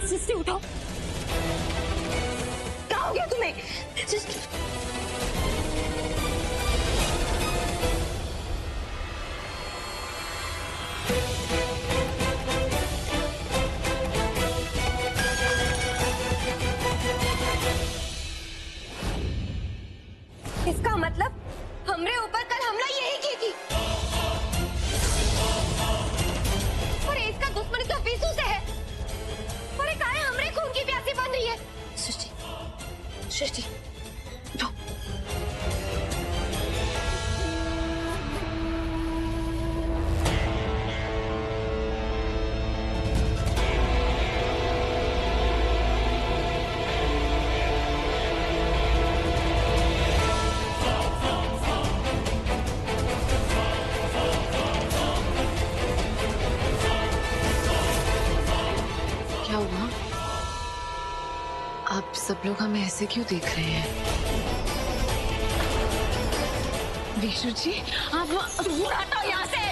Sixty उठो, क्या हो गया तुम्हें? सिस्टी इसका मतलब हमरे ऊपर कल हमला यही की थी। और इसका दुश्मनी तो विशु से है। और एक आए हमरे खून की प्यासी बन रही है। सृष्टि, सृष्टि, उठो। क्या हुआ? आप सब लोग हमें ऐसे क्यों देख रहे हैं? विशु जी, आप दूर हटो यहाँ से।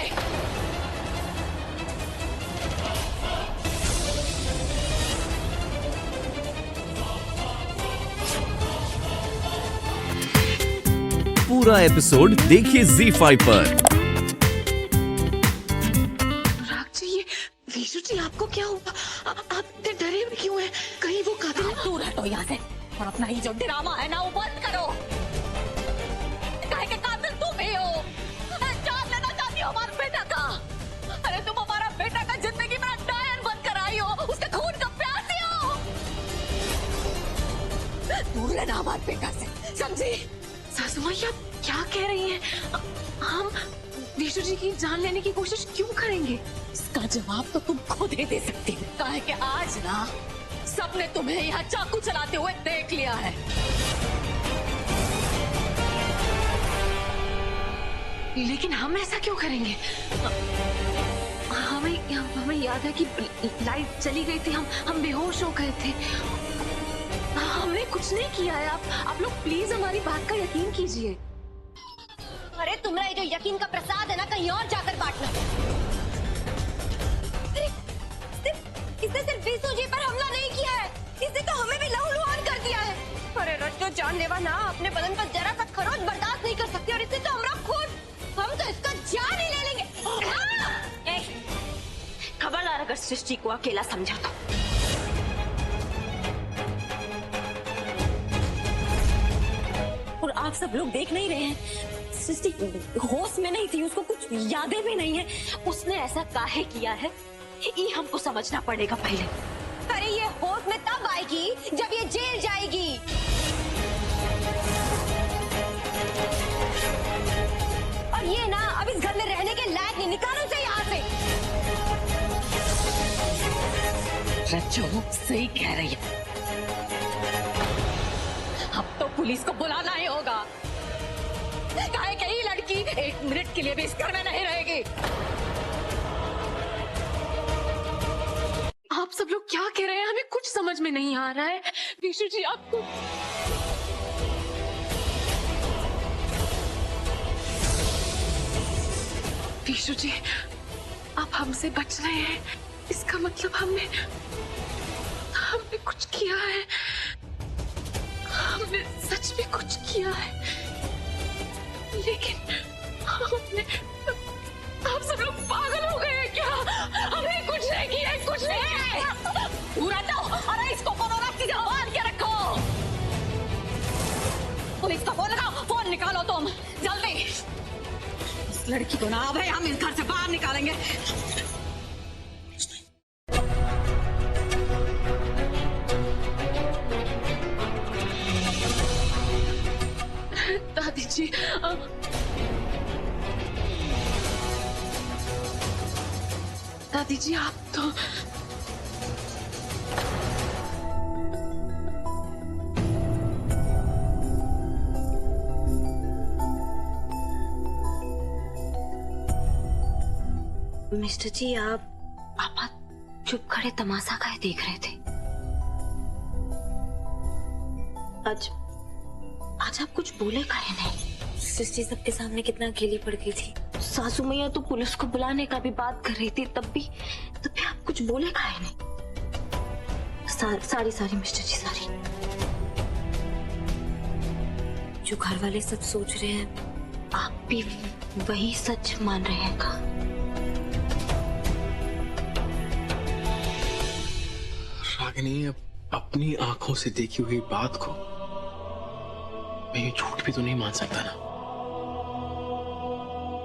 पूरा एपिसोड देखिए ZEE5 पर। राग जी, ये विशु जी आपको क्या हुआ? आप इतने डरे हुए क्यों हैं? कहीं वो कातिल? दूर हटो यहाँ से और अपना ही जो ड्रामा है ना वो बंद करो। काहे के कातिल तुम ही हो। जान लेना चाहती हो हमारे बेटा का। अरे तुम हमारा बेटा का जिंदगी में डायन बनकर आई हो, उसके खून का प्यासी हो। दूर रहना हमारे बेटा से, समझी? सासू माँ, आप क्या कह रही हैं? हम विशु जी की जान लेने की कोशिश क्यों करेंगे? इसका जवाब तो तुम खुद ही दे सकती हो। काहे के आज ना सबने तुम्हें यहाँ चाकू चलाते हुए देख लिया है। लेकिन हम ऐसा क्यों करेंगे? हमें याद है कि लाइट चली गई थी, हम बेहोश हो गए थे। हमने कुछ नहीं किया है। आप लोग प्लीज हमारी बात का यकीन कीजिए। अरे तुम्हारा ये जो यकीन का प्रसाद है ना, कहीं और जाकर बांटना। इसने सिर्फ विशु जी पर हमला नहीं किया है, इसने तो हमें भी लहूलुहान कर दिया है। अरे रज जो जानलेवा ना अपने बदन पर जरा सा खरोच बर्दाश्त नहीं कर सकती और इससे तो हमरा खून, हम तो इसका जान ही ले लेंगे। खबरदार अगर सृष्टि को अकेला समझा तो। और आप सब लोग देख नहीं रहे हैं, सृष्टि होश में नहीं थी, उसको कुछ यादें भी नहीं है। उसने ऐसा काहे किया है ये हमको समझना पड़ेगा पहले। अरे ये होश में तब आएगी जब ये जेल जाएगी। और ये ना अब इस घर में रहने के लायक नहीं, निकालो उसे यहाँ से। रज्जू सही कह रही है, अब तो पुलिस को बुलाना ही होगा। काहे कि ये लड़की एक मिनट के लिए भी इस घर में नहीं रहेगी। आप सब लोग क्या कह रहे हैं? हमें कुछ समझ में नहीं आ रहा है। विशु जी, आपको विशु जी, आप हमसे बच रहे हैं, इसका मतलब हमने कुछ किया है। हमने सच में कुछ किया है, लेकिन हमने, आप सब लोग पागल हो गए हैं क्या? हमने कुछ नहीं किया, कुछ नहीं। पूरा तो, अरे इसको कोनो रस्सी से बांध के रखो। पुलिस का फोन लगाओ, फोन निकालो तुम जल्दी। इस लड़की को ना अब हम इस घर से बाहर निकालेंगे। दादी जी, दादी जी, आप तो मिस्टर जी, आप पापा चुप खड़े तमाशा काहे देख रहे थे? आज आप कुछ बोले काहे नहीं? सृष्टि सबके सामने कितना अकेली पड़ गई थी। सासू मैया तो पुलिस को बुलाने का भी बात कर रही थी, तब भी आप कुछ बोले काहे नहीं? सारी मिस्टर जी, सारी। जो घर वाले सच सोच रहे हैं, आप भी वही सच मान रहे हैं का? रागिनी, अपनी आंखों से देखी हुई बात को मैं ये झूठ भी तो नहीं मान सकता ना।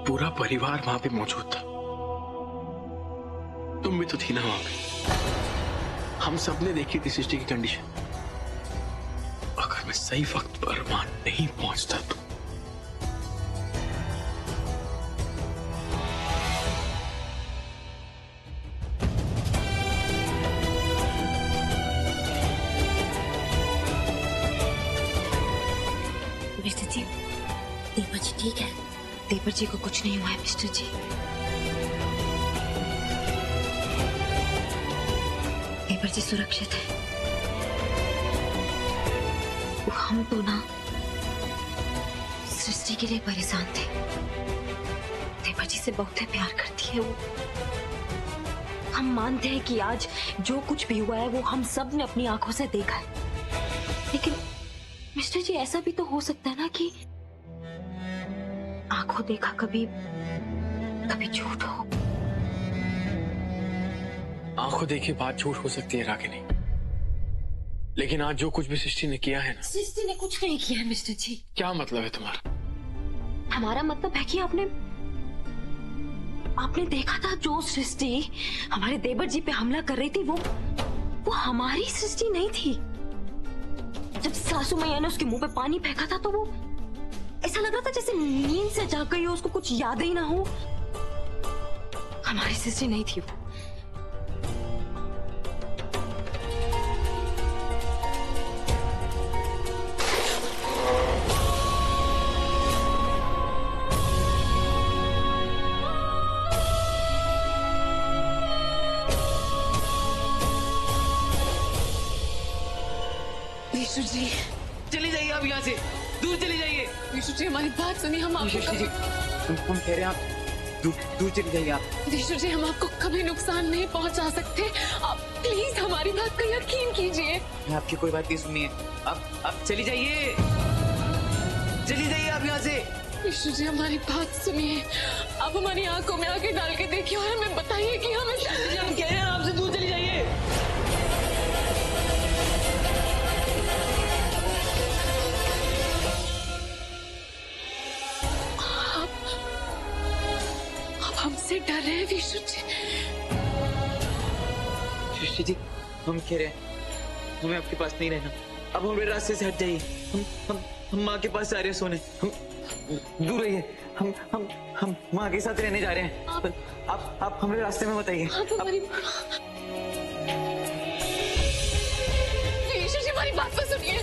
पूरा परिवार वहां पे मौजूद था, तुम भी तो थी ना वहां पे। हम सबने देखी थी सृष्टि की कंडीशन। अगर मैं सही वक्त पर वहां नहीं पहुंचता तो मिस्टर जी, देवर जी ठीक है? देवर जी को कुछ नहीं हुआ है मिस्टर जी। देवर जी सुरक्षित है। हम तो ना सृष्टि के लिए परेशान थे। देवर जी से बहुत ही प्यार करती है वो। हम मानते हैं कि आज जो कुछ भी हुआ है वो हम सब ने अपनी आंखों से देखा है, लेकिन मिस्टर जी ऐसा भी तो हो सकता है ना कि आंखों देखा कभी झूठ हो। आंखों देखी बात झूठ हो सकती है रागिनी, लेकिन आज जो कुछ भी सृष्टि ने किया है ना। सृष्टि ने कुछ नहीं किया है मिस्टर जी। क्या मतलब है तुम्हारा? हमारा मतलब है कि आपने देखा था जो सृष्टि हमारे देवर जी पे हमला कर रही थी, वो हमारी सृष्टि नहीं थी। जब सासू मैया ने उसके मुंह पे पानी फेंका था तो वो ऐसा लग रहा था जैसे नींद से जाग गई हो, उसको कुछ याद ही ना हो। हमारी सृष्टि नहीं थी वो। विशु जी, चली जाइए आप यहाँ से, दूर चली जाइए। विशु जी, हमारी बात सुनिए, हम आपको जी, हम कह रहे हैं आप दूर चली जाइए आप। विशु जी, हम आपको कभी नुकसान नहीं पहुंचा सकते। आप प्लीज हमारी बात का यकीन कीजिए। मैं आपकी कोई बात नहीं सुनिए, आप चली जाइए, चली जाइए आप यहाँ से। विशु जी, हमारी बात सुनिए, आप हमारी आंखों में आंखें डाल के देखिए और हमें बताइए कि हम कह रहे हैं आपसे दूर चली जाइए। हमसे डर रहे हैं विशु जी। सृष्टि जी, हम कह रहे हैं हमें आपके पास नहीं रहना। अब हमारे रास्ते से हट जाइए। हम माँ के पास जा रहे हैं सोने। हम दूर रहिए। हम माँ के साथ रहने जा रहे हैं। आप हमारे रास्ते में बताइए। विशु जी, हमारी बात तो सुनिए।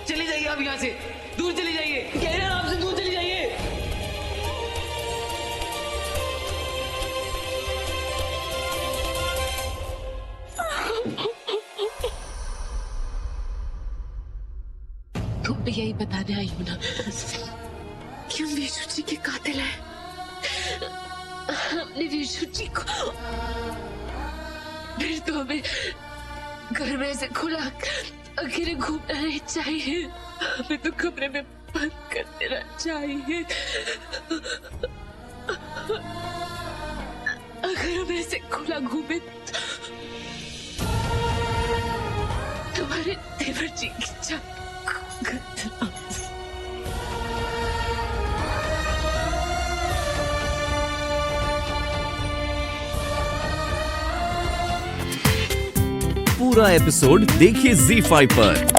चली जाइए आप यहाँ से, दूर चली जाइए, कह रहे हैं आपसे दूर चली जाइए। तुम भी यही बताने आई हो ना कि हम विशु जी के कातिल हैं। हमने विशु जी को, फिर तो हमें घर में से खुला अकेले घूमना नहीं चाहिए। हमें तो कमरे में बंद कर देना चाहिए। अगर हम ऐसे खुला घूमे तुम्हारे देवर जी की जान खतरा। पूरा एपिसोड देखिए ZEE5 पर।